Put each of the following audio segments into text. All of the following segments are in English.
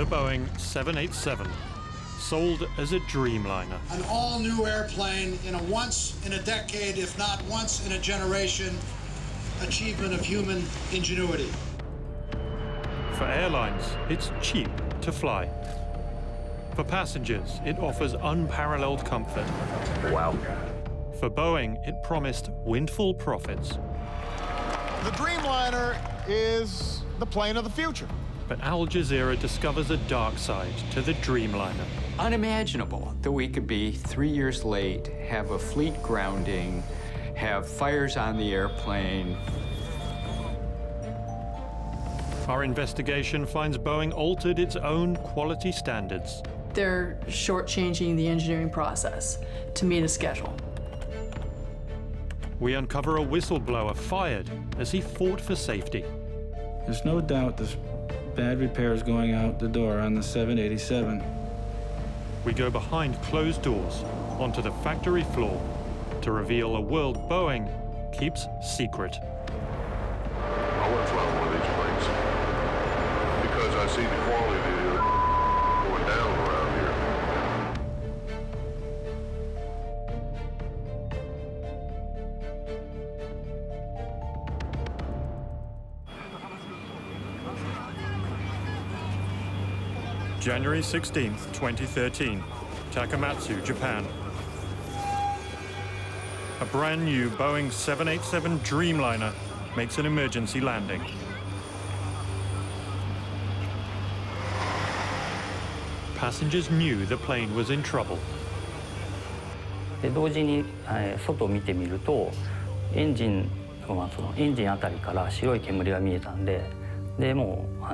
The Boeing 787, sold as a Dreamliner. An all-new airplane in a once-in-a-decade, if not once-in-a-generation, achievement of human ingenuity. For airlines, it's cheap to fly. For passengers, it offers unparalleled comfort. Wow. For Boeing, it promised windfall profits. The Dreamliner is the plane of the future. But Al Jazeera discovers a dark side to the Dreamliner. Unimaginable that we could be 3 years late, have a fleet grounding, have fires on the airplane. Our investigation finds Boeing altered its own quality standards. They're shortchanging the engineering process to meet a schedule. We uncover a whistleblower fired as he fought for safety. There's no doubt there's bad repairs going out the door on the 787. We go behind closed doors onto the factory floor to reveal a world Boeing keeps secret. I want to fly one of these planes because I see the quality going down around here. January 16th, 2013, Takamatsu, Japan. A brand new Boeing 787 Dreamliner makes an emergency landing. Passengers knew the plane was in trouble. で同時に、外を見てみるとエンジンあたりから白い煙が見えたんで、もう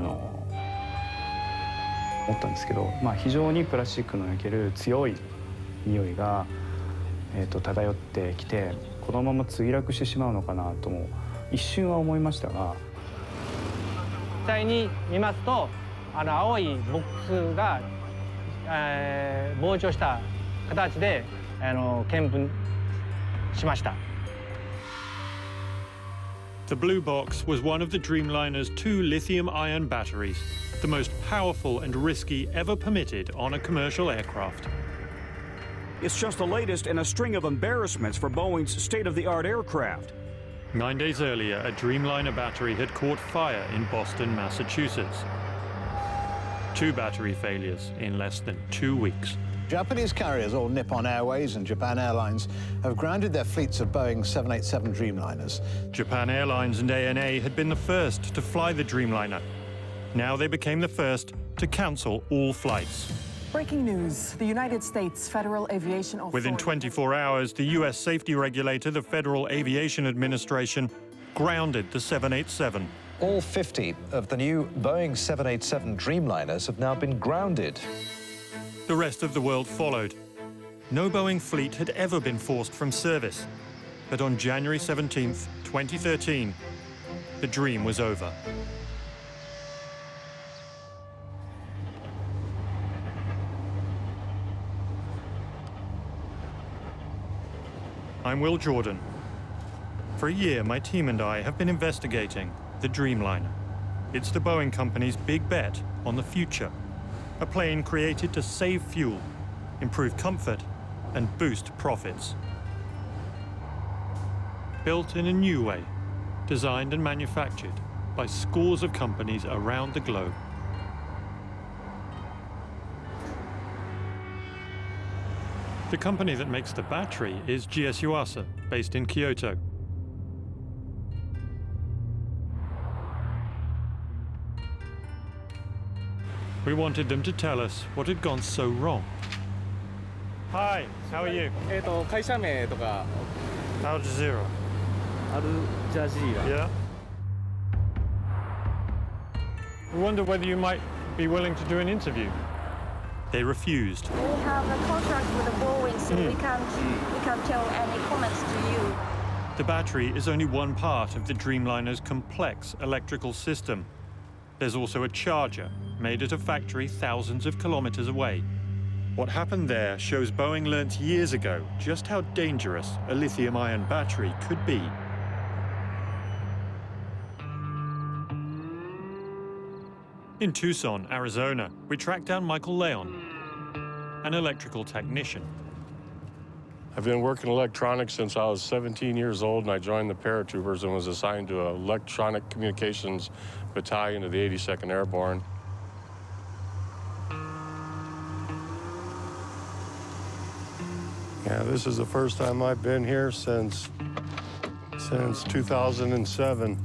思ったんですけど、非常にプラスチックの焼ける強い匂いが、漂ってきて、このまま墜落してしまうのかなとも一瞬は思いましたが。実際に見ますと、青いボックスが、膨張した形で見分しました。The blue box was one of the Dreamliner's 2 lithium-ion batteries, the most powerful and risky ever permitted on a commercial aircraft. It's just the latest in a string of embarrassments for Boeing's state-of-the-art aircraft. 9 days earlier, a Dreamliner battery had caught fire in Boston, Massachusetts. 2 battery failures in less than 2 weeks. Japanese carriers, all Nippon Airways and Japan Airlines, have grounded their fleets of Boeing 787 Dreamliners. Japan Airlines and ANA had been the first to fly the Dreamliner. Now they became the first to cancel all flights. Breaking news. The United States Federal Aviation Authority... Within 24 hours, the U.S. safety regulator, the Federal Aviation Administration, grounded the 787. All 50 of the new Boeing 787 Dreamliners have now been grounded. The rest of the world followed. No Boeing fleet had ever been forced from service. But on January 17th, 2013, the dream was over. I'm Will Jordan. For a year, my team and I have been investigating the Dreamliner. It's the Boeing Company's big bet on the future. A plane created to save fuel, improve comfort, and boost profits. Built in a new way, designed and manufactured by scores of companies around the globe. The company that makes the battery is GS Yuasa, based in Kyoto. We wanted them to tell us what had gone so wrong. Hi, how are you? 会社名とか Al Jazeera. Al Jazeera. Yeah. We wonder whether you might be willing to do an interview. They refused. We have a contract with the Boeing, so we can't tell any comments to you. The battery is only one part of the Dreamliner's complex electrical system. There's also a charger made at a factory thousands of kilometers away. What happened there shows Boeing learnt years ago just how dangerous a lithium-ion battery could be. In Tucson, Arizona, we tracked down Michael Leon, an electrical technician. I've been working electronics since I was 17 years old, and I joined the paratroopers and was assigned to an electronic communications battalion of the 82nd Airborne. Yeah, this is the first time I've been here since 2007.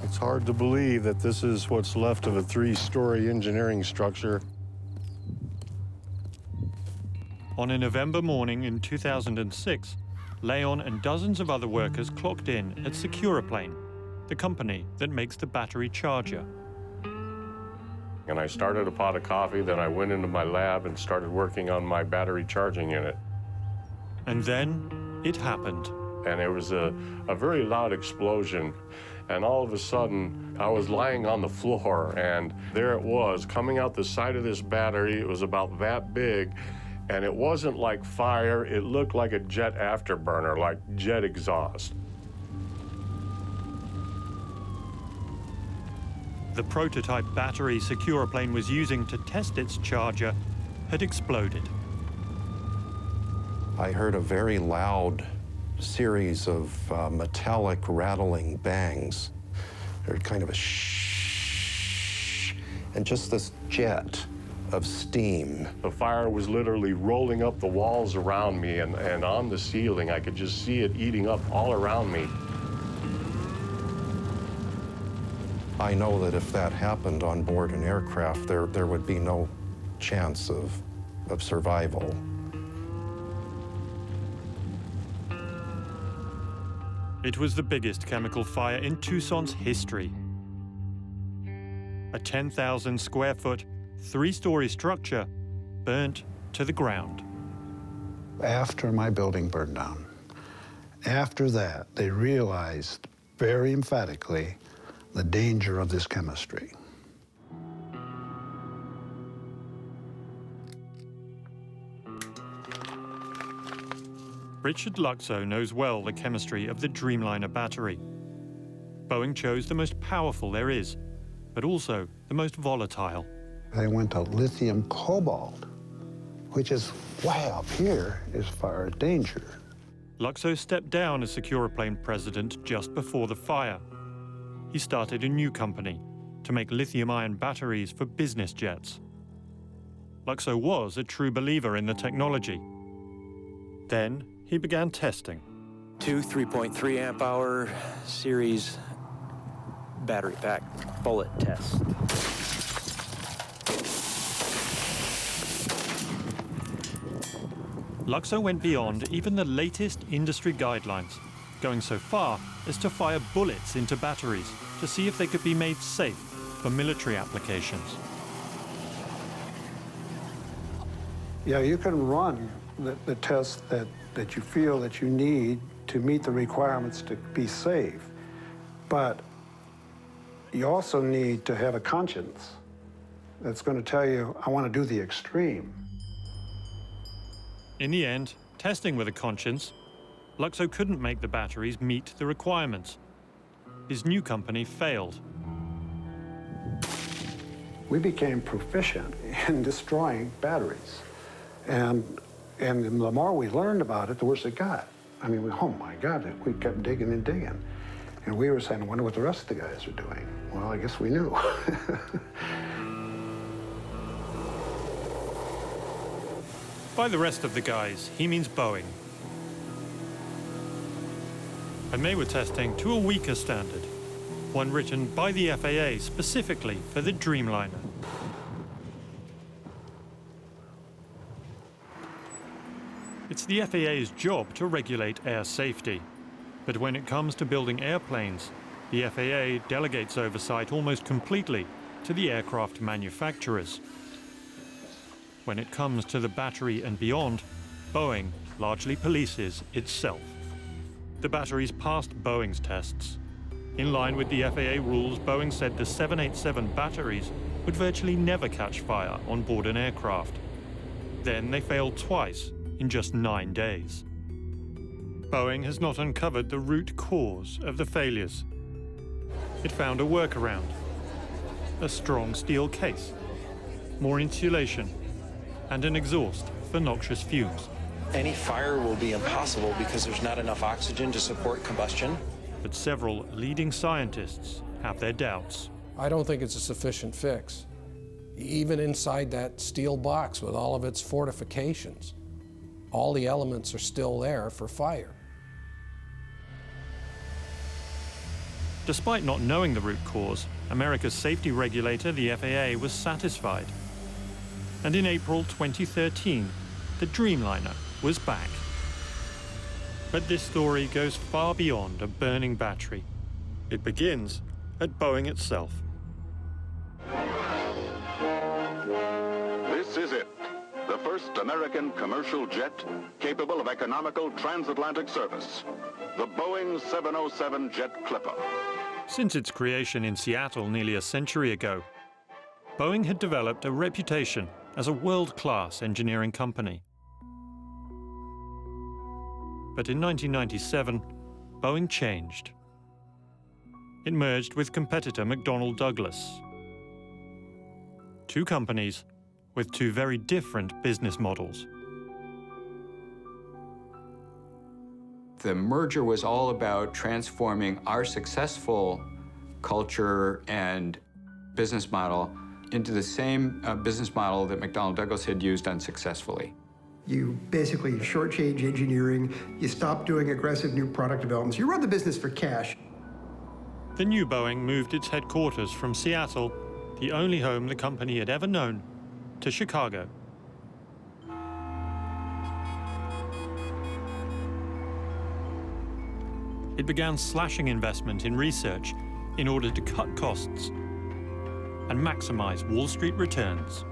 It's hard to believe that this is what's left of a 3-story engineering structure. On a November morning in 2006, Leon and dozens of other workers clocked in at SECURAPLANE, the company that makes the battery charger. And I started a pot of coffee, then I went into my lab and started working on my battery charging unit. And then it happened. And there was a very loud explosion. And all of a sudden, I was lying on the floor, and there it was, coming out the side of this battery. It was about that big, and it wasn't like fire. It looked like a jet afterburner, like jet exhaust. The prototype battery SECURAPLANE was using to test its charger had exploded. I heard a very loud series of metallic rattling bangs. There kind of a shh, and just this jet of steam. The fire was literally rolling up the walls around me, and on the ceiling. I could just see it eating up all around me. I know that if that happened on board an aircraft, there would be no chance of survival. It was the biggest chemical fire in Tucson's history. A 10,000 square foot, 3-story structure burnt to the ground. After my building burned down, after that, they realized very emphatically the danger of this chemistry. Richard Luxo knows well the chemistry of the Dreamliner battery. Boeing chose the most powerful there is, but also the most volatile. They went to lithium cobalt, which is way up here as far as danger. Luxo stepped down as SECURAPLANE president just before the fire. He started a new company to make lithium-ion batteries for business jets. Luxo was a true believer in the technology. Then he began testing. 2 3.3 amp hour series battery pack bullet test. Luxo went beyond even the latest industry guidelines, going so far as to fire bullets into batteries to see if they could be made safe for military applications. Yeah, you can run the test that you feel that you need to meet the requirements to be safe, but you also need to have a conscience that's going to tell you, I want to do the extreme. In the end, testing with a conscience, Luxo couldn't make the batteries meet the requirements. His new company failed. We became proficient in destroying batteries. And the more we learned about it, the worse it got. I mean, oh my God, we kept digging and digging. And we were saying, I wonder what the rest of the guys are doing. Well, I guess we knew. By the rest of the guys, he means Boeing. And they were testing to a weaker standard, one written by the FAA specifically for the Dreamliner. It's the FAA's job to regulate air safety. But when it comes to building airplanes, the FAA delegates oversight almost completely to the aircraft manufacturers. When it comes to the battery and beyond, Boeing largely polices itself. The batteries passed Boeing's tests. In line with the FAA rules, Boeing said the 787 batteries would virtually never catch fire on board an aircraft. Then they failed twice in just 9 days. Boeing has not uncovered the root cause of the failures. It found a workaround, a strong steel case, more insulation, and an exhaust for noxious fumes. Any fire will be impossible because there's not enough oxygen to support combustion. But several leading scientists have their doubts. I don't think it's a sufficient fix. Even inside that steel box with all of its fortifications, all the elements are still there for fire. Despite not knowing the root cause, America's safety regulator, the FAA, was satisfied. And in April 2013, the Dreamliner was back. But this story goes far beyond a burning battery. It begins at Boeing itself. This is it, the first American commercial jet capable of economical transatlantic service, the Boeing 707 Jet Clipper. Since its creation in Seattle nearly a century ago, Boeing had developed a reputation as a world-class engineering company. But in 1997, Boeing changed. It merged with competitor McDonnell Douglas. Two companies with two very different business models. The merger was all about transforming our successful culture and business model into the same business model that McDonnell Douglas had used unsuccessfully. You basically shortchange engineering, you stop doing aggressive new product developments, you run the business for cash. The new Boeing moved its headquarters from Seattle, the only home the company had ever known, to Chicago. It began slashing investment in research in order to cut costs and maximize Wall Street returns.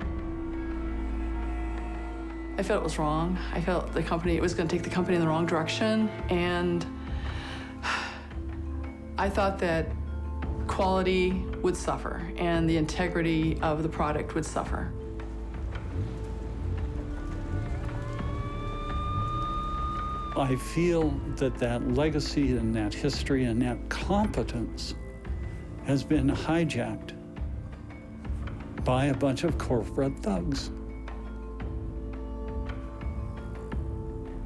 I felt it was wrong. I felt it was going to take the company in the wrong direction, and I thought that quality would suffer and the integrity of the product would suffer. I feel that that legacy and that history and that competence has been hijacked by a bunch of corporate thugs.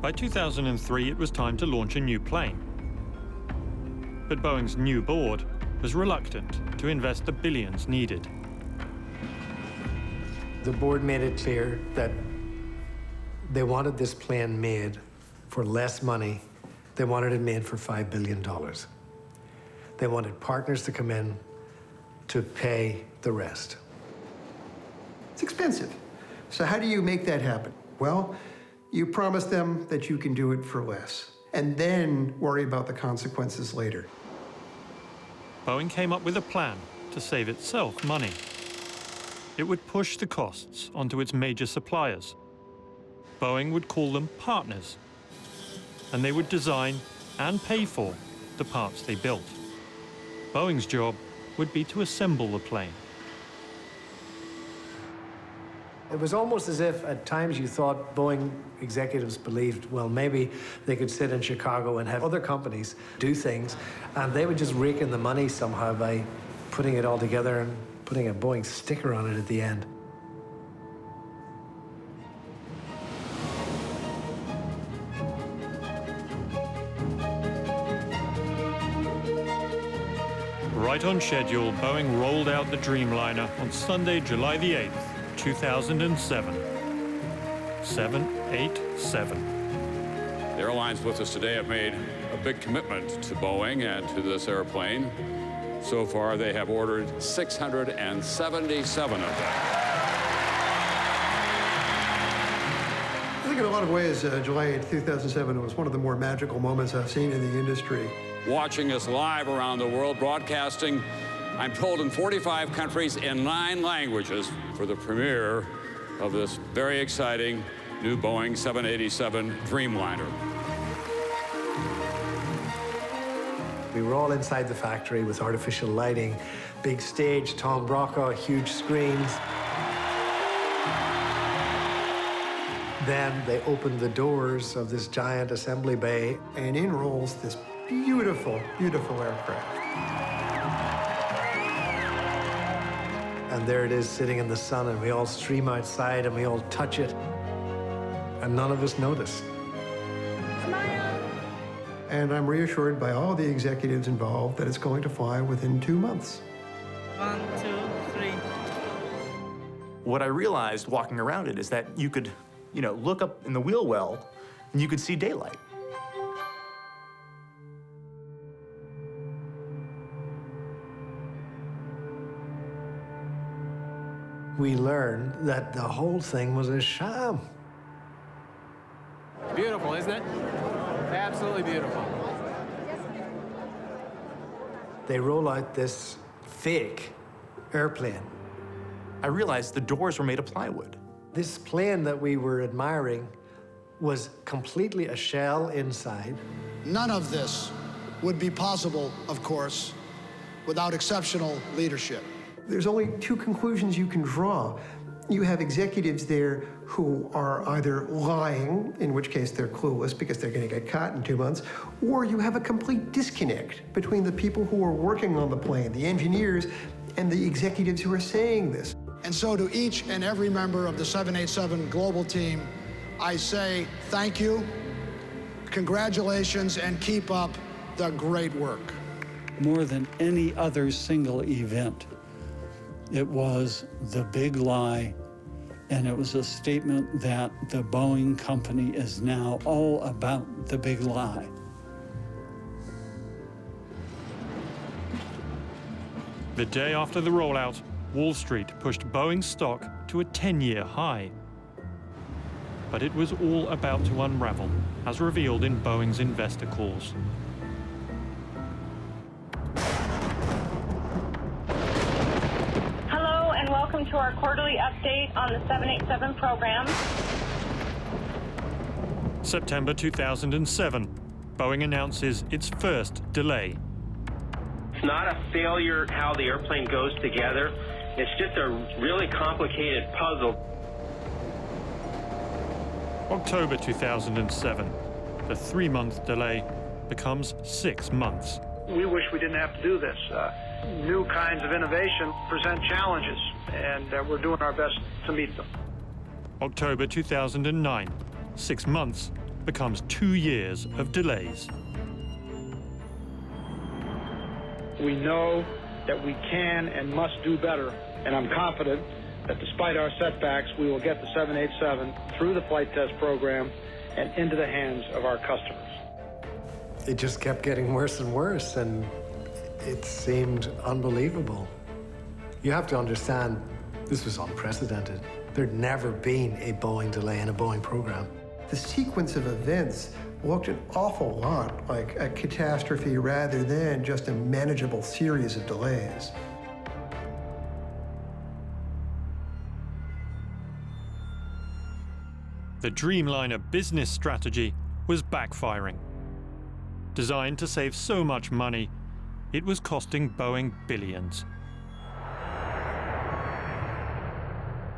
By 2003, it was time to launch a new plane. But Boeing's new board was reluctant to invest the billions needed. The board made it clear that they wanted this plane made for less money. They wanted it made for $5 billion. They wanted partners to come in to pay the rest. It's expensive. So how do you make that happen? Well, you promise them that you can do it for less, and then worry about the consequences later. Boeing came up with a plan to save itself money. It would push the costs onto its major suppliers. Boeing would call them partners, and they would design and pay for the parts they built. Boeing's job would be to assemble the plane. It was almost as if at times you thought Boeing executives believed, well, maybe they could sit in Chicago and have other companies do things, and they would just rake in the money somehow by putting it all together and putting a Boeing sticker on it at the end. Right on schedule, Boeing rolled out the Dreamliner on Sunday, July the 8th, 2007. 787. The airlines with us today have made a big commitment to Boeing and to this airplane. So far, they have ordered 677 of them. I think in a lot of ways, July 8, 2007 was one of the more magical moments I've seen in the industry. Watching us live around the world, broadcasting, I'm told, in 45 countries in 9 languages for the premiere of this very exciting new Boeing 787 Dreamliner. We were all inside the factory with artificial lighting, big stage, Tom Brokaw, huge screens. Then they opened the doors of this giant assembly bay, and in rolls this beautiful, beautiful aircraft. And there it is sitting in the sun, and we all stream outside and we all touch it. And none of us notice. And I'm reassured by all the executives involved that it's going to fly within 2 months. 1, 2, 3. What I realized walking around it is that you could, look up in the wheel well and you could see daylight. We learned that the whole thing was a sham. Beautiful, isn't it? Absolutely beautiful. They roll out this fake airplane. I realized the doors were made of plywood. This plane that we were admiring was completely a shell inside. None of this would be possible, of course, without exceptional leadership. There's only 2 conclusions you can draw. You have executives there who are either lying, in which case they're clueless because they're going to get caught in 2 months, or you have a complete disconnect between the people who are working on the plane, the engineers, and the executives who are saying this. And so to each and every member of the 787 global team, I say thank you, congratulations, and keep up the great work. More than any other single event, it was the big lie, and it was a statement that the Boeing Company is now all about the big lie. The day after the rollout, Wall Street pushed Boeing's stock to a 10-year high. But it was all about to unravel, as revealed in Boeing's investor calls. Hello, and welcome to our quarterly update on the 787 program. September 2007, Boeing announces its first delay. It's not a failure how the airplane goes together. It's just a really complicated puzzle. October 2007, the 3-month delay becomes 6 months. We wish we didn't have to do this. New kinds of innovation present challenges, and we're doing our best to meet them. October 2009, 6 months becomes 2 years of delays. We know that we can and must do better, and I'm confident that despite our setbacks, we will get the 787 through the flight test program and into the hands of our customers. It just kept getting worse and worse, and it seemed unbelievable. You have to understand, this was unprecedented. There'd never been a Boeing delay in a Boeing program. The sequence of events looked an awful lot like a catastrophe rather than just a manageable series of delays. The Dreamliner business strategy was backfiring. Designed to save so much money, it was costing Boeing billions.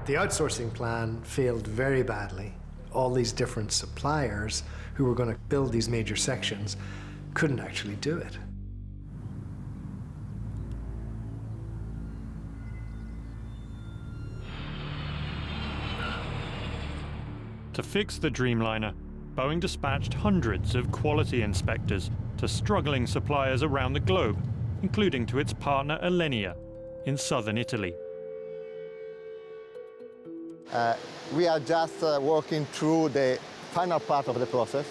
The outsourcing plan failed very badly. All these different suppliers who were going to build these major sections couldn't actually do it. To fix the Dreamliner, Boeing dispatched hundreds of quality inspectors to struggling suppliers around the globe, including to its partner Alenia in southern Italy. We are just working through the final part of the process.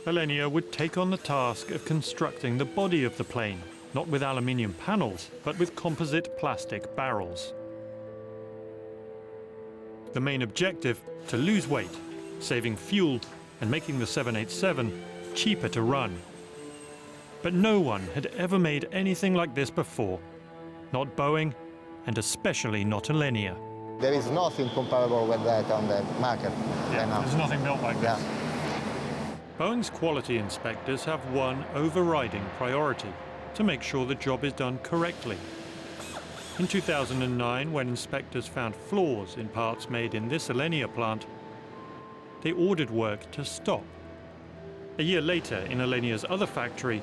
Alenia would take on the task of constructing the body of the plane, not with aluminium panels, but with composite plastic barrels. The main objective, to lose weight, saving fuel and making the 787 cheaper to run. But no one had ever made anything like this before. Not Boeing, and especially not Alenia. There is nothing comparable with that on the market. Yeah, there's nothing built like this. Boeing's quality inspectors have one overriding priority: to make sure the job is done correctly. In 2009, when inspectors found flaws in parts made in this Alenia plant, they ordered work to stop. A year later, in Alenia's other factory,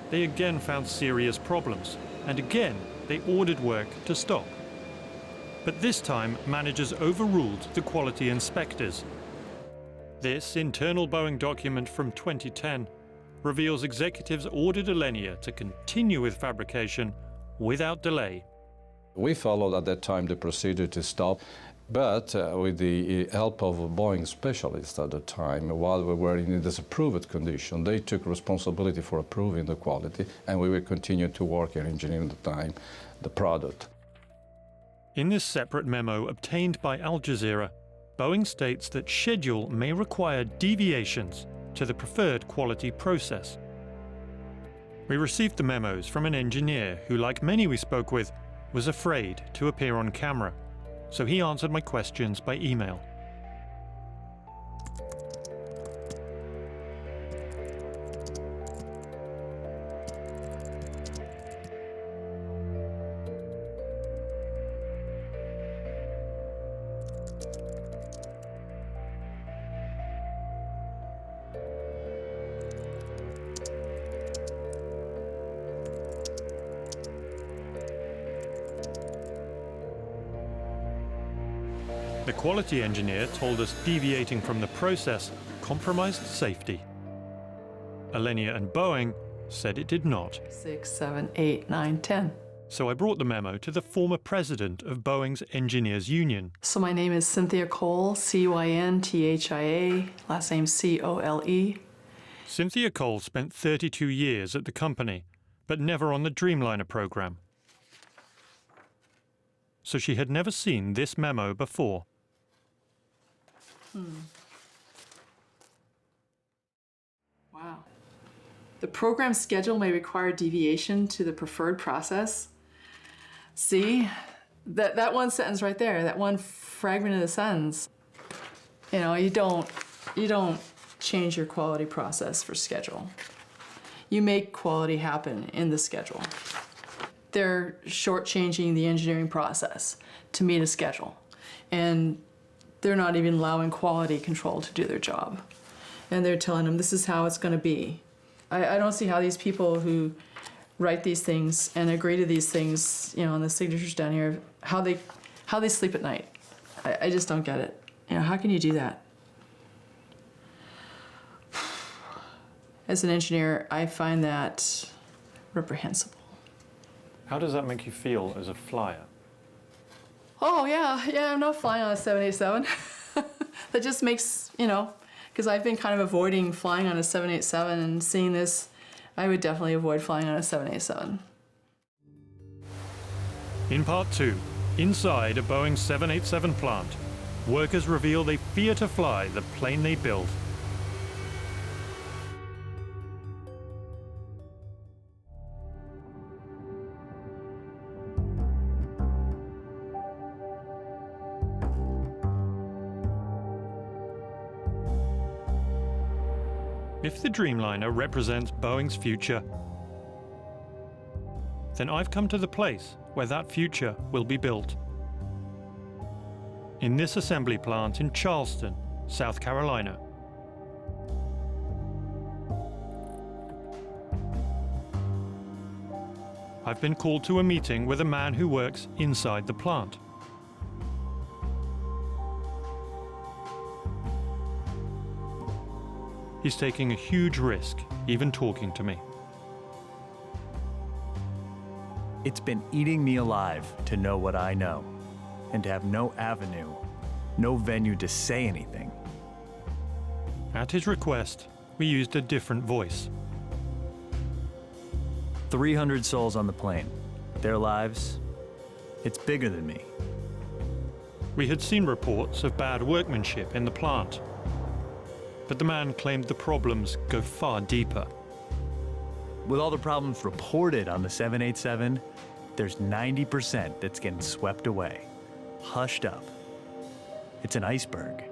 they again found serious problems, and again they ordered work to stop. But this time, managers overruled the quality inspectors. This internal Boeing document from 2010 reveals executives ordered Alenia to continue with fabrication without delay. We followed at that time the procedure to stop, but with the help of Boeing specialists at the time, while we were in a disapproved condition, they took responsibility for approving the quality, and we will continue to work and engineer at the time the product. In this separate memo obtained by Al Jazeera, Boeing states that schedule may require deviations to the preferred quality process. We received the memos from an engineer who, like many we spoke with, was afraid to appear on camera, so he answered my questions by email. The quality engineer told us deviating from the process compromised safety. Alenia and Boeing said it did not. 6, 7, 8, 9, 10. So I brought the memo to the former president of Boeing's Engineers Union. So my name is Cynthia Cole, C-Y-N-T-H-I-A, last name C-O-L-E. Cynthia Cole spent 32 years at the company, but never on the Dreamliner program. So she had never seen this memo before. Wow. The program schedule may require deviation to the preferred process. See, that one sentence right there, that one fragment of the sentence. You know, you don't change your quality process for schedule. You make quality happen in the schedule. They're shortchanging the engineering process to meet a schedule. And they're not even allowing quality control to do their job. And they're telling them this is how it's going to be. I don't see how these people who write these things and agree to these things, you know, on the signatures down here, how they sleep at night. I just don't get it. You know, how can you do that? As an engineer, I find that reprehensible. How does that make you feel as a flyer? Oh, yeah, I'm not flying on a 787. That just makes, you know, because I've been kind of avoiding flying on a 787, and seeing this, I would definitely avoid flying on a 787. In part 2, inside a Boeing 787 plant, workers reveal they fear to fly the plane they built. If the Dreamliner represents Boeing's future, then I've come to the place where that future will be built. In this assembly plant in Charleston, South Carolina. I've been called to a meeting with a man who works inside the plant. He's taking a huge risk, even talking to me. It's been eating me alive to know what I know, and to have no avenue, no venue to say anything. At his request, we used a different voice. 300 souls on the plane. Their lives, it's bigger than me. We had seen reports of bad workmanship in the plant, but the man claimed the problems go far deeper. With all the problems reported on the 787, there's 90% that's getting swept away, hushed up. It's an iceberg.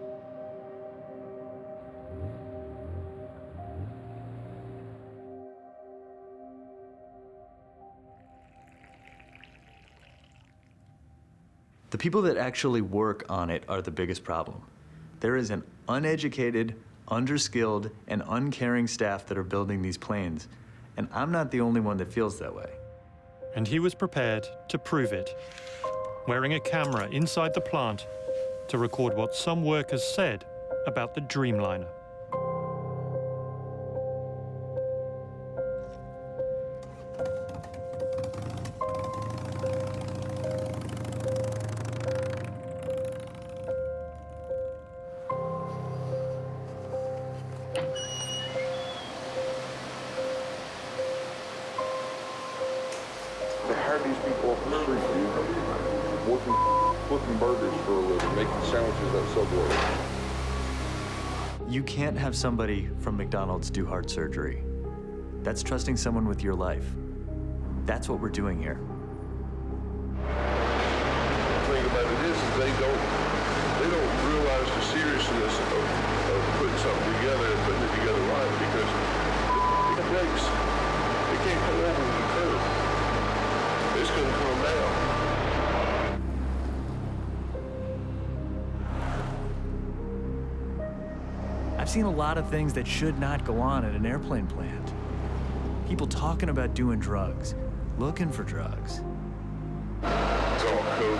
The people that actually work on it are the biggest problem. There is an uneducated, underskilled, and uncaring staff that are building these planes, and I'm not the only one that feels that way. And he was prepared to prove it. wearing a camera inside the plant to record what some workers said about the Dreamliner. They hired these people off the street, dude, working, flipping burgers for a living, making sandwiches at Subway. You can't have somebody from McDonald's do heart surgery. That's trusting someone with your life. That's what we're doing here. The thing about it is they don't realize the seriousness of putting something together and putting it together right, because it breaks. It can't come over the curve. It's going to come down. I've seen a lot of things that should not go on at an airplane plant. People talking about doing drugs, looking for drugs. It's all coke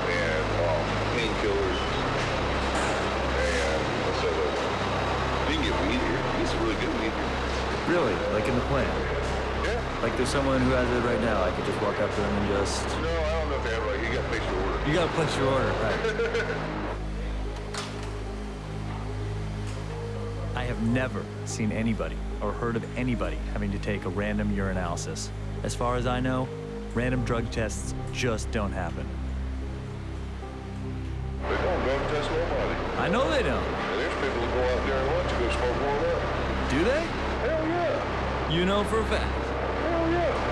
and painkillers and what's that other? You can get weed here. It's really good weed here. Really? Like in the plant? Yeah. Like there's someone who has it right now. I could just walk up to them and just... No, I don't know if they have, like, you got to place your order. You got to place your order, right. I have never seen anybody or heard of anybody having to take a random urinalysis. As far as I know, random drug tests just don't happen. They don't drug test nobody. I know they don't. And there's people that go out there and lunch to go smoke one up. Do they? Hell yeah. You know for a fact. Hell yeah.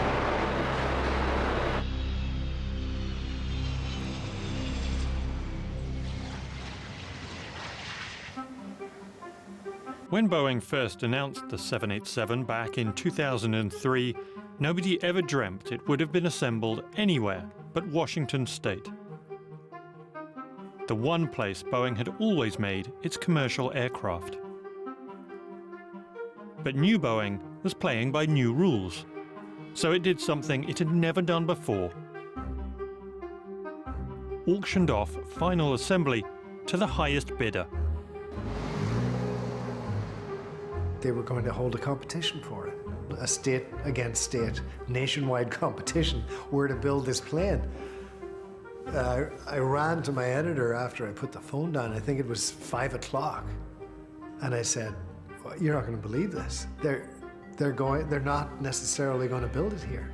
When Boeing first announced the 787 back in 2003, nobody ever dreamt it would have been assembled anywhere but Washington State. The one place Boeing had always made its commercial aircraft. But new Boeing was playing by new rules, so it did something it had never done before. Auctioned off final assembly to the highest bidder. They were going to hold a competition for it. A state against state, nationwide competition where to build this plane. I ran to my editor after I put the phone down. I think it was 5 o'clock. And I said, well, you're not going to believe this. They're not necessarily going to build it here.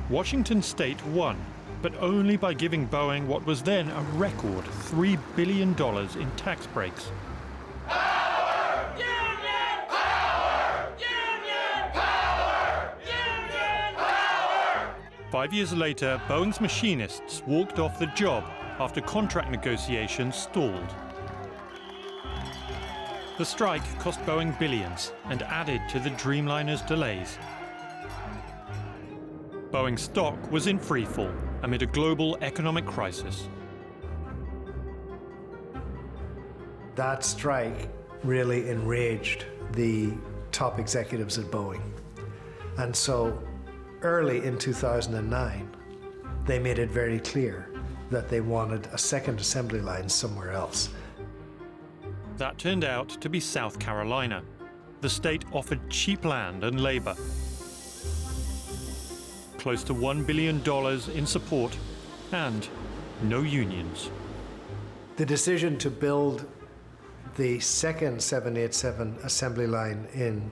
Washington State won, but only by giving Boeing what was then a record $3 billion in tax breaks. 5 years later, Boeing's machinists walked off the job after contract negotiations stalled. The strike cost Boeing billions and added to the Dreamliner's delays. Boeing stock was in freefall amid a global economic crisis. That strike really enraged the top executives at Boeing. And so early in 2009, they made it very clear that they wanted a second assembly line somewhere else. That turned out to be South Carolina. The state offered cheap land and labor. Close to $1 billion in support and no unions. The decision to build the second 787 assembly line in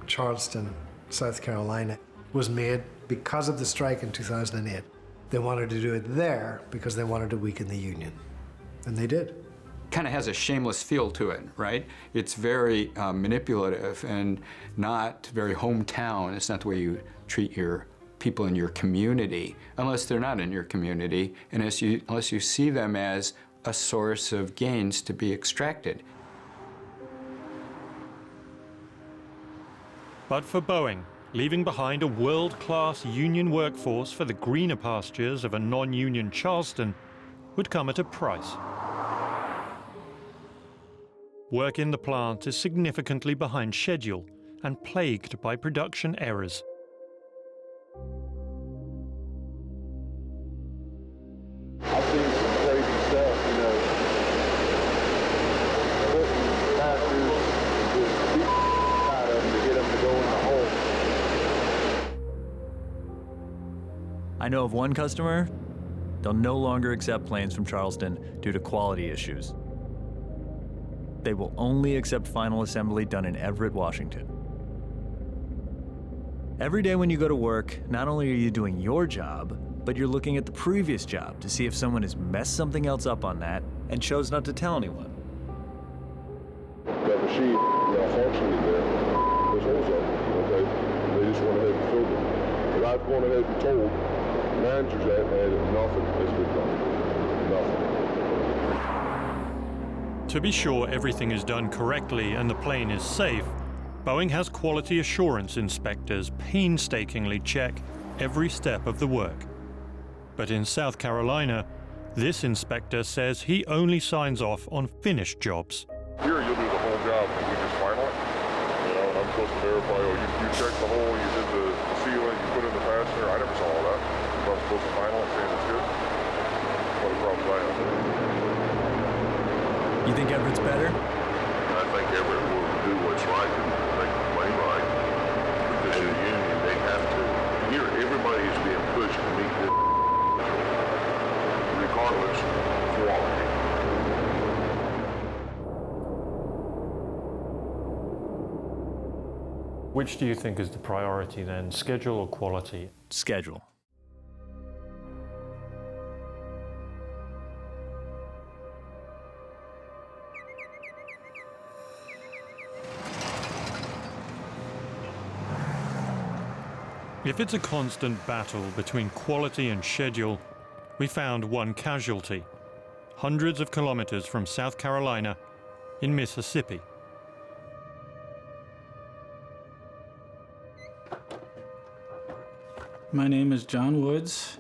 Charleston, South Carolina, was made because of the strike in 2008. They wanted to do it there because they wanted to weaken the union, and they did. Kind of has a shameless feel to it, right? It's very manipulative and not very hometown. It's not the way you treat your people in your community, unless they're not in your community, and unless you see them as a source of gains to be extracted. But for Boeing, leaving behind a world-class union workforce for the greener pastures of a non-union Charleston would come at a price. Work in the plant is significantly behind schedule and plagued by production errors. I know of one customer, they'll no longer accept planes from Charleston due to quality issues. They will only accept final assembly done in Everett, Washington. Every day when you go to work, not only are you doing your job, but you're looking at the previous job to see if someone has messed something else up on that and chose not to tell anyone. That machine malfunctioning there, there's holes up, okay? They just went ahead and filled it. But I've gone ahead and told managers that, and nothing has been done. Nothing. To be sure everything is done correctly and the plane is safe, Boeing has quality assurance inspectors painstakingly check every step of the work. But in South Carolina, this inspector says he only signs off on finished jobs. Here you'll do the whole job and we just final it. You know, and I'm supposed to verify, oh, you checked the hole, you did the sealant, you put in the fastener. I never saw all that. So I'm supposed to final it saying it's good. What a problem I have. You think Everett's better? I think Everett will do what's right and make the plane right. Because of the union, they have to. Here, everybody is being pushed to meet this regardless of quality. Which do you think is the priority then, schedule or quality? Schedule. If it's a constant battle between quality and schedule, we found one casualty, hundreds of kilometers from South Carolina in Mississippi. My name is John Woods.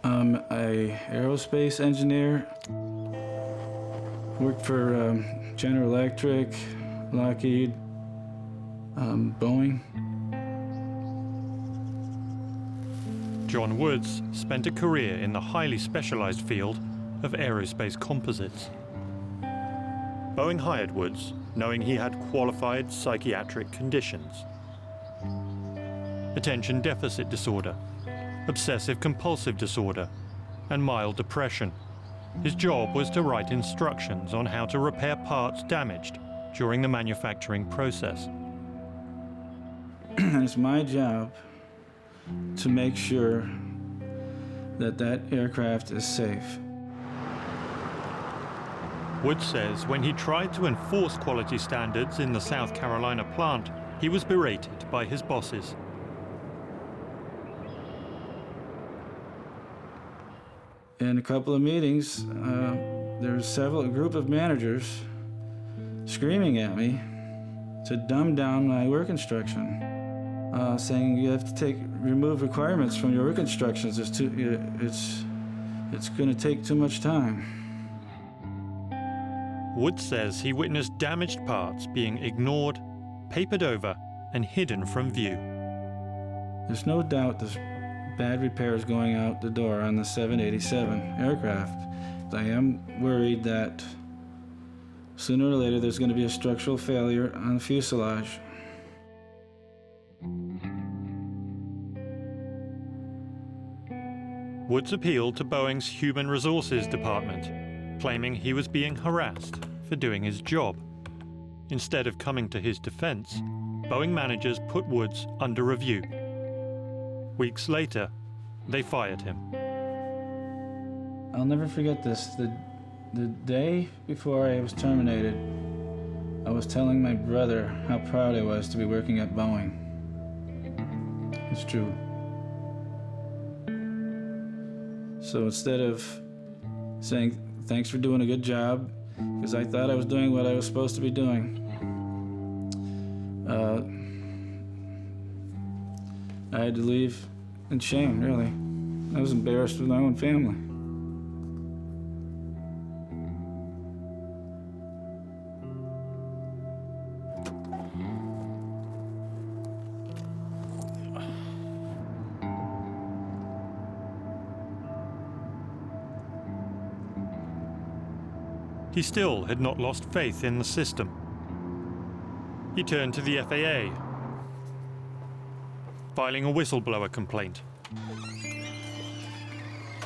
I'm an aerospace engineer. Worked for General Electric, Lockheed, Boeing. John Woods spent a career in the highly specialized field of aerospace composites. Boeing hired Woods, knowing he had qualified psychiatric conditions. Attention deficit disorder, obsessive-compulsive disorder, and mild depression. His job was to write instructions on how to repair parts damaged during the manufacturing process. It's my job to make sure that that aircraft is safe. Woods says when he tried to enforce quality standards in the South Carolina plant, he was berated by his bosses. In a couple of meetings, there was a group of managers screaming at me to dumb down my work instruction, saying you have to remove requirements from your work instructions. It's going to take too much time. Woods says he witnessed damaged parts being ignored, papered over, and hidden from view. There's no doubt there's bad repairs going out the door on the 787 aircraft. I am worried that sooner or later there's going to be a structural failure on the fuselage. Woods appealed to Boeing's Human Resources Department, claiming he was being harassed for doing his job. Instead of coming to his defense, Boeing managers put Woods under review. Weeks later, they fired him. I'll never forget this. The day before I was terminated, I was telling my brother how proud I was to be working at Boeing. It's true. So instead of saying, thanks for doing a good job, because I thought I was doing what I was supposed to be doing, I had to leave in shame, really. I was embarrassed with my own family. He still had not lost faith in the system. He turned to the FAA. filing a whistleblower complaint.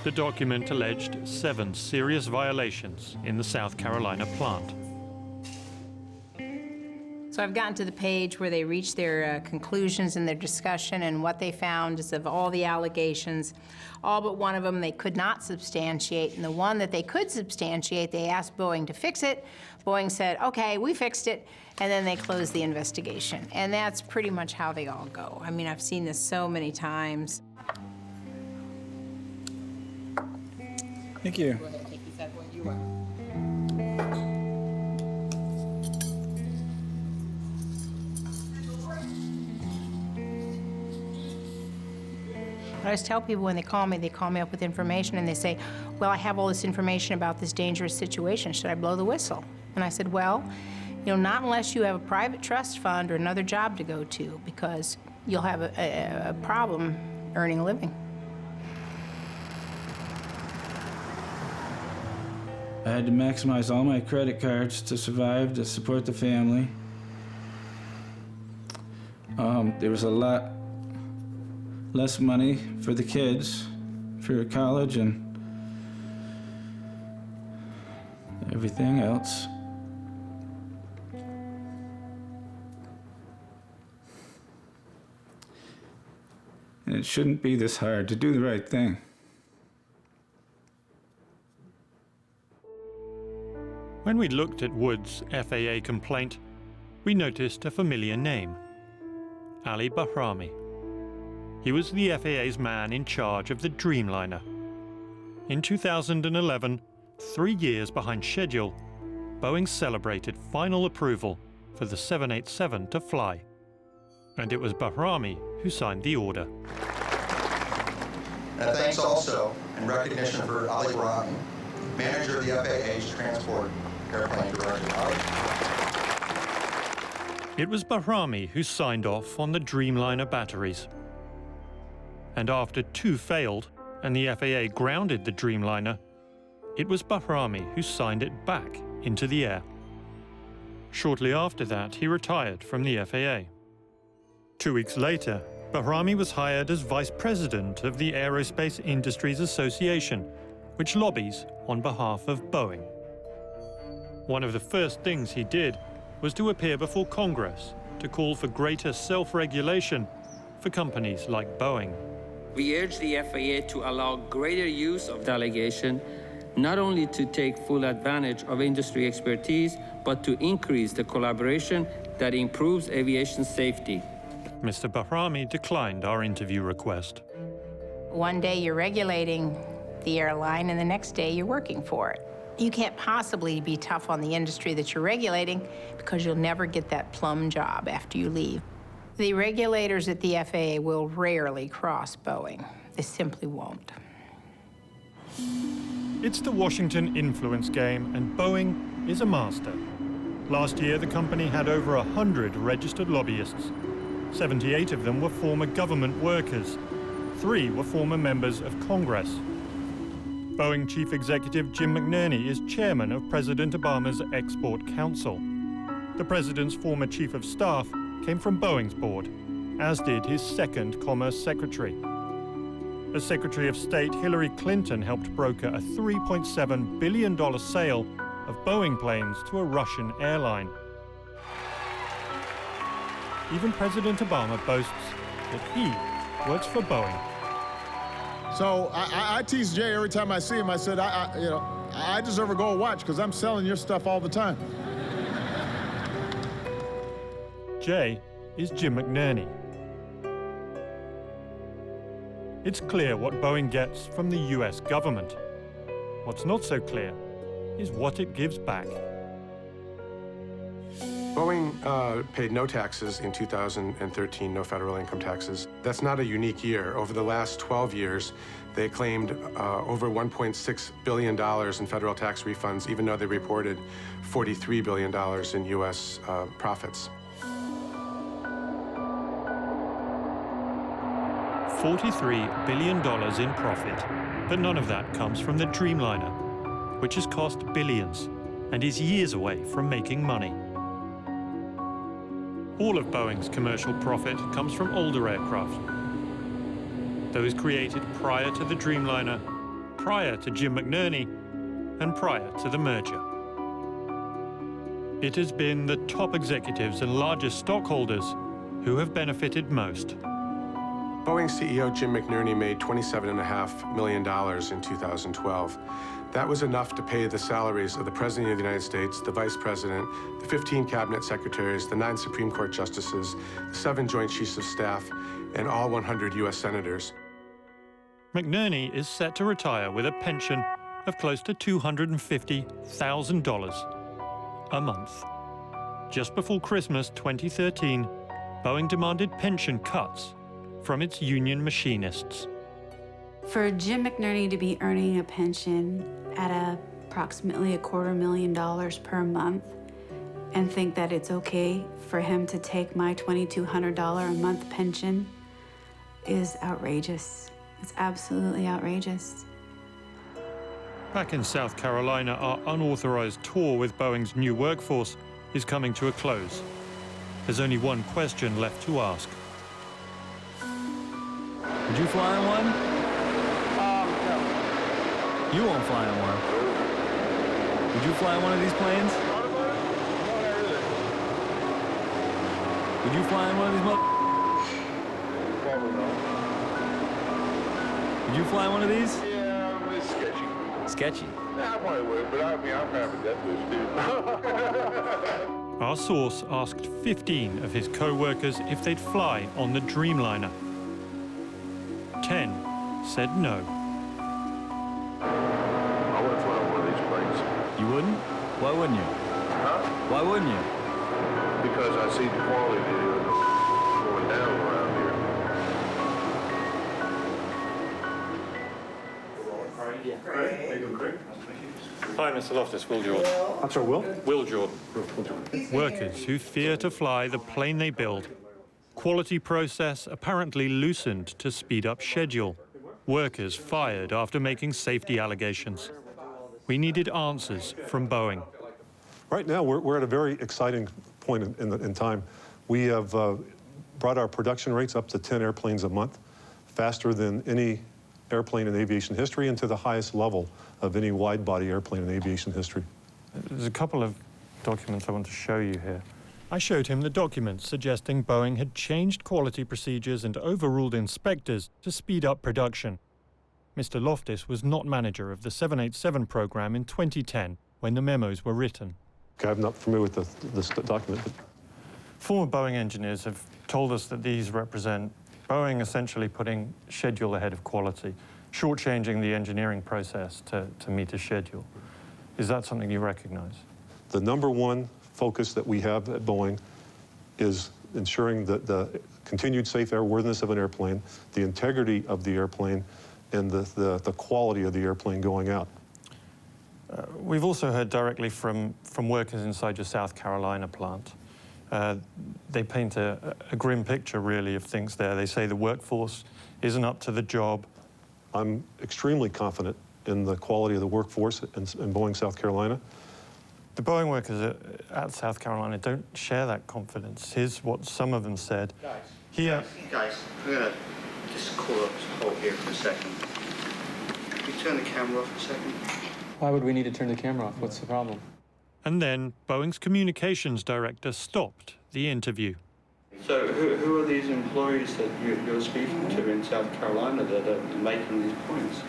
The document alleged 7 serious violations in the South Carolina plant. So I've gotten to the page where they reach their conclusions in their discussion, and what they found is of all the allegations, all but one of them they could not substantiate, and the one that they could substantiate, they asked Boeing to fix it. Boeing said, okay, we fixed it, and then they closed the investigation. And that's pretty much how they all go. I mean, I've seen this so many times. Thank you. Go ahead, take these out what you want. I always tell people when they call me up with information and they say, well, I have all this information about this dangerous situation. Should I blow the whistle? And I said, well, you know, not unless you have a private trust fund or another job to go to, because you'll have a problem earning a living. I had to maximize all my credit cards to survive, to support the family. There was a lot less money for the kids, for college and everything else. And it shouldn't be this hard to do the right thing. When we looked at Wood's FAA complaint, we noticed a familiar name, Ali Bahrami. He was the FAA's man in charge of the Dreamliner. In 2011, 3 years behind schedule, Boeing celebrated final approval for the 787 to fly. And it was Bahrami who signed the order. And thanks also in recognition for Ali Bahrami, manager of the FAA's transport airplane director. It was Bahrami who signed off on the Dreamliner batteries. And after 2 failed and the FAA grounded the Dreamliner, it was Bahrami who signed it back into the air. Shortly after that, he retired from the FAA. 2 weeks later, Bahrami was hired as vice president of the Aerospace Industries Association, which lobbies on behalf of Boeing. One of the first things he did was to appear before Congress to call for greater self-regulation for companies like Boeing. We urge the FAA to allow greater use of delegation, not only to take full advantage of industry expertise, but to increase the collaboration that improves aviation safety. Mr. Bahrami declined our interview request. One day you're regulating the airline, and the next day you're working for it. You can't possibly be tough on the industry that you're regulating because you'll never get that plum job after you leave. The regulators at the FAA will rarely cross Boeing. They simply won't. It's the Washington influence game, and Boeing is a master. Last year, the company had over 100 registered lobbyists. 78 of them were former government workers. 3 were former members of Congress. Boeing Chief Executive Jim McNerney is chairman of President Obama's Export Council. The president's former chief of staff came from Boeing's board, as did his second Commerce Secretary. As Secretary of State, Hillary Clinton helped broker a $3.7 billion sale of Boeing planes to a Russian airline. Even President Obama boasts that he works for Boeing. So I tease Jay every time I see him. I said, I deserve a gold watch because I'm selling your stuff all the time. Jay is Jim McNerney. It's clear what Boeing gets from the US government. What's not so clear is what it gives back. Boeing paid no taxes in 2013, no federal income taxes. That's not a unique year. Over the last 12 years, they claimed over $1.6 billion in federal tax refunds, even though they reported $43 billion in U.S. profits. $43 billion in profit, but none of that comes from the Dreamliner, which has cost billions and is years away from making money. All of Boeing's commercial profit comes from older aircraft, those created prior to the Dreamliner, prior to Jim McNerney, and prior to the merger. It has been the top executives and largest stockholders who have benefited most. Boeing CEO Jim McNerney made $27.5 million in 2012. That was enough to pay the salaries of the President of the United States, the Vice President, the 15 Cabinet Secretaries, the 9 Supreme Court Justices, the 7 Joint Chiefs of Staff, and all 100 U.S. Senators. McNerney is set to retire with a pension of close to $250,000 a month. Just before Christmas 2013, Boeing demanded pension cuts from its union machinists. For Jim McNerney to be earning a pension at approximately $250,000 per month and think that it's okay for him to take my $2,200 a month pension is outrageous. It's absolutely outrageous. Back in South Carolina, our unauthorized tour with Boeing's new workforce is coming to a close. There's only one question left to ask. Would you fly on one? No. You won't fly on one. Would you fly on one of these planes? Would you fly on one of these Probably not. Would you fly on one of these? Yeah, it's sketchy. Sketchy? Yeah, I probably would, but I mean, I'm kind of a death wish, too. Our source asked 15 of his co-workers if they'd fly on the Dreamliner. 10 said no. I wouldn't fly on one of these planes. You wouldn't? Why wouldn't you? Huh? Why wouldn't you? Because I see the quality going down around here. Hi, Mr. Loftis, Will Jordan. I'm sorry, Will? Will Jordan. Workers who fear to fly the plane they build. Quality process apparently loosened to speed up schedule. Workers fired after making safety allegations. We needed answers from Boeing. Right now, we're at a very exciting point in time. We have brought our production rates up to 10 airplanes a month, faster than any airplane in aviation history and to the highest level of any wide-body airplane in aviation history. There's a couple of documents I want to show you here. I showed him the documents suggesting Boeing had changed quality procedures and overruled inspectors to speed up production. Mr. Loftis was not manager of the 787 program in 2010 when the memos were written. Okay, I'm not familiar with this document. But... Former Boeing engineers have told us that these represent Boeing essentially putting schedule ahead of quality, shortchanging the engineering process to meet a schedule. Is that something you recognize? The number one focus that we have at Boeing is ensuring that the continued safe airworthiness of an airplane, the integrity of the airplane, and the quality of the airplane going out. We've also heard directly from workers inside your South Carolina plant. They paint a grim picture, really, of things there. They say the workforce isn't up to the job. I'm extremely confident in the quality of the workforce in Boeing, South Carolina. The Boeing workers at South Carolina don't share that confidence. Here's what some of them said. Guys, I'm going to just call up this hold here for a second. Can you turn the camera off for a second? Why would we need to turn the camera off? What's the problem? And then Boeing's communications director stopped the interview. So who are these employees that you're speaking to in South Carolina that are making these points?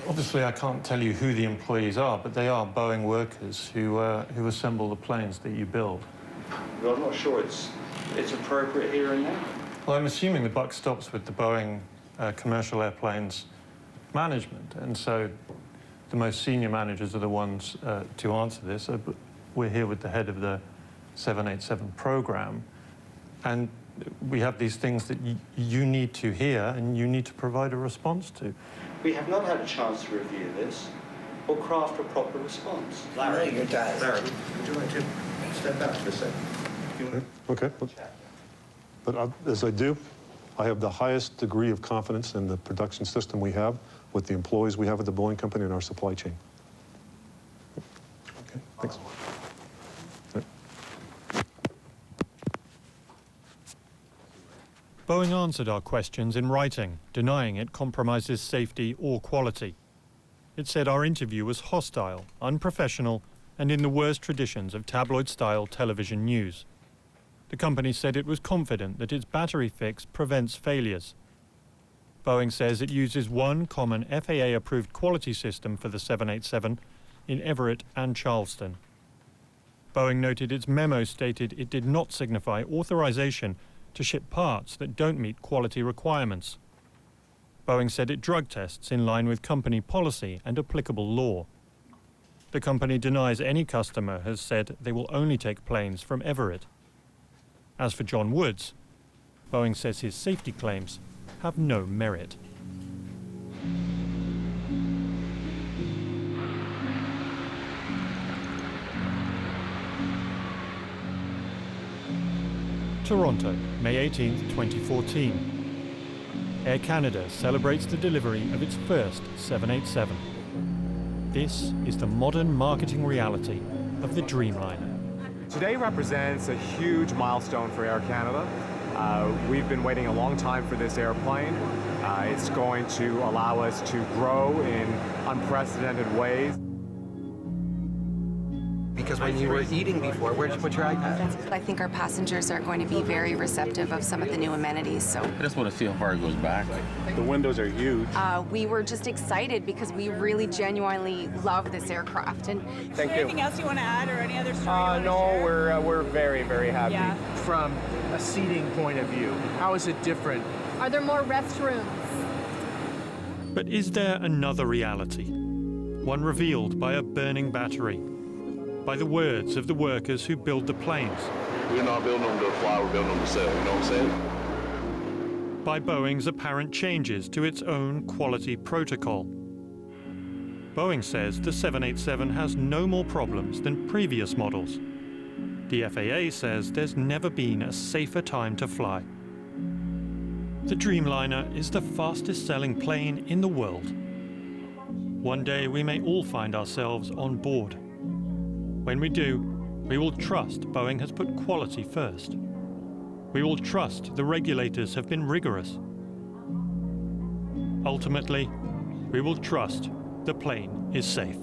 Obviously, I can't tell you who the employees are, but they are Boeing workers who assemble the planes that you build. Well, I'm not sure it's appropriate here and now. Well, I'm assuming the buck stops with the Boeing commercial airplanes management, and so the most senior managers are the ones to answer this. We're here with the head of the 787 program, and we have these things that you need to hear and you need to provide a response to. We have not had a chance to review this or craft a proper response. Larry, you're tired. Larry, would you like to step out for a second? Okay. But as I do, I have the highest degree of confidence in the production system we have with the employees we have at the Boeing Company and our supply chain. Okay, thanks. Boeing answered our questions in writing, denying it compromises safety or quality. It said our interview was hostile, unprofessional, and in the worst traditions of tabloid-style television news. The company said it was confident that its battery fix prevents failures. Boeing says it uses one common FAA-approved quality system for the 787 in Everett and Charleston. Boeing noted its memo stated it did not signify authorization to ship parts that don't meet quality requirements. Boeing said it drug tests in line with company policy and applicable law. The company denies any customer has said they will only take planes from Everett. As for John Woods, Boeing says his safety claims have no merit. Toronto, May 18, 2014. Air Canada celebrates the delivery of its first 787. This is the modern marketing reality of the Dreamliner. Today represents a huge milestone for Air Canada. We've been waiting a long time for this airplane. It's going to allow us to grow in unprecedented ways. Because when you were eating before, where'd you put your iPad? I think our passengers are going to be very receptive of some of the new amenities, so. I just want to see how far it goes back. The windows are huge. We were just excited because we really genuinely love this aircraft. And Thank you. Anything else you want to add or any other story you want to No, share? we're very, very happy. Yeah. From a seating point of view, how is it different? Are there more restrooms? But is there another reality? One revealed by a burning battery, by the words of the workers who build the planes. We're not building them to fly, we're building them to sell, you know what I'm saying? By Boeing's apparent changes to its own quality protocol. Boeing says the 787 has no more problems than previous models. The FAA says there's never been a safer time to fly. The Dreamliner is the fastest-selling plane in the world. One day we may all find ourselves on board. When we do, we will trust Boeing has put quality first. We will trust the regulators have been rigorous. Ultimately, we will trust the plane is safe.